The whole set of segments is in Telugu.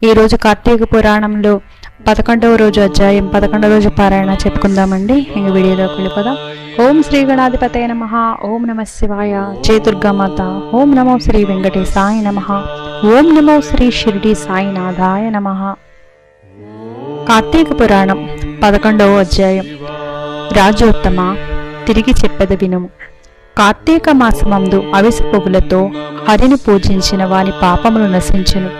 ఈరోజు కార్తీక పురాణంలో 11వ రోజు అధ్యాయం 11వ రోజు పారాయణ చెప్పుకుందామండి. ఇంక వీడియోలోకి వెళ్ళిపోదాం. ఓం శ్రీ గణాధిపతయ నమః. ఓం నమ శివాయ. జయ దుర్గామాత. ఓం నమో శ్రీ వెంకటేశాయ నమః. ఓం నమో శ్రీ షిరిడి సాయినాథాయ నమః. కార్తీక పురాణం 11వ అధ్యాయం. రాజోత్తమ, తిరిగి చెప్పెద వినుము. కార్తీక మాసమందు అవిసె పువ్వులతో హరిని పూజించిన వాని పాపములు నశించును.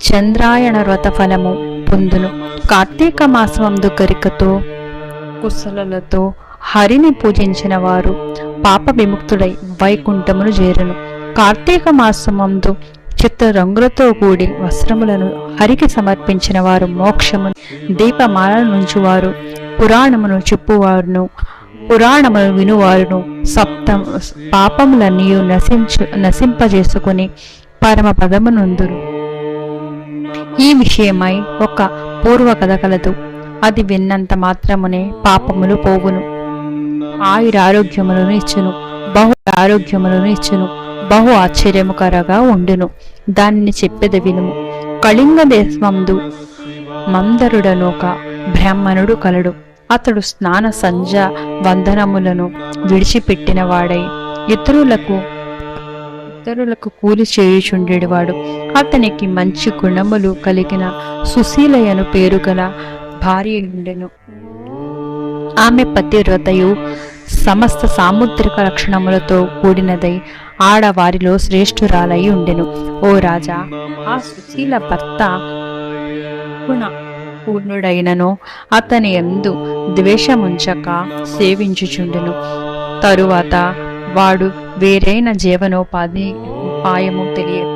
చంద్రాయణ వ్రత ఫలము పొందును. కార్తీక మాసమందు గరికతో కుశలలతో హరిని పూజించిన వారు పాప విముక్తుడై వైకుంఠమును చేరును. కార్తీక మాసమందు చిత్త రంగులతో కూడి వస్త్రములను హరికి సమర్పించిన వారు మోక్షమును, దీపమాలను నుంచువారు, పురాణమును చెప్పువారును, పురాణమును వినువారును సప్త పాపములన్నీ నశింపజేసుకుని పరమ పదమునందురు. ఈ విషయమై ఒక పూర్వకథ కలదు. అది విన్నంత మాత్రమునే పాపములు పోవును. ఆయురారోగ్యములను ఇచ్చును, బహు ఆరోగ్యములను ఇచ్చును, బహు ఆశ్చర్యముకరగా ఉండును. దానిని చెప్పెద వినుము. కళింగ దేశమందు మందరుడనొక బ్రాహ్మణుడు కలడు. అతడు స్నాన సంజ వందనములను విడిచిపెట్టిన వాడై ఇతరులకు కూలి చేయుచుండేవాడు. అతనికి మంచి గుణములు కలిగిన సుశీలయను పేరు గల భార్య ఉండెను. ఆమె పతివ్రతయు సమస్త సాముద్రిక లక్షణములతో కూడినదై ఆడవారిలో శ్రేష్ఠురాలై ఉండెను. ఓ రాజా, ఆ సుశీల భర్త గుణ పూర్ణుడైనను అతని యందు ద్వేషముంచక సేవించుచుండెను. తరువాత వాడు వేరైన జీవనోపాయము తెలియక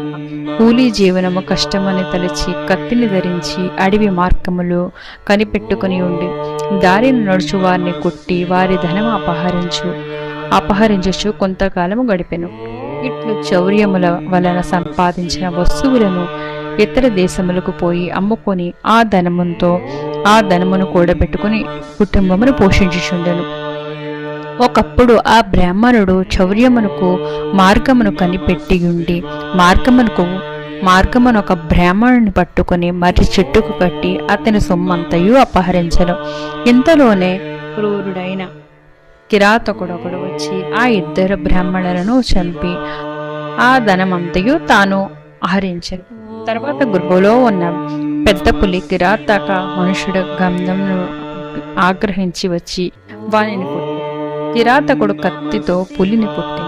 కూలీ జీవనము కష్టమని తలచి కత్తిని ధరించి అడవి మార్గములు కనిపెట్టుకుని ఉండి దారిని నడుచు వారిని కొట్టి వారి ధనము అపహరించుచు కొంతకాలము గడిపెను. ఇట్లు చౌర్యముల వలన సంపాదించిన వస్తువులను ఇతర దేశములకు పోయి అమ్ముకొని ఆ ధనమును కూడబెట్టుకుని కుటుంబమును పోషించుచుండెను. ఒకప్పుడు ఆ బ్రాహ్మణుడు చౌర్యమునకు మార్గమును కనిపెట్టియుండి మార్గమును ఒక బ్రాహ్మణుని పట్టుకుని మర్రి చెట్టుకు కట్టి అతని సొమ్మంతయు అపహరించను. ఇంతలోనే క్రూరుడైన కిరాతకుడొకడు వచ్చి ఆ ఇద్దరు బ్రాహ్మణులను చంపి ఆ ధనమంతయు తాను అహరించను. తర్వాత గృహలో ఉన్న పెద్ద పులి కిరాతక మనుషుడు గంధంను ఆగ్రహించి వచ్చి వానిని కొట్టి కిరాతకుడు కత్తితో పులిని కొట్టి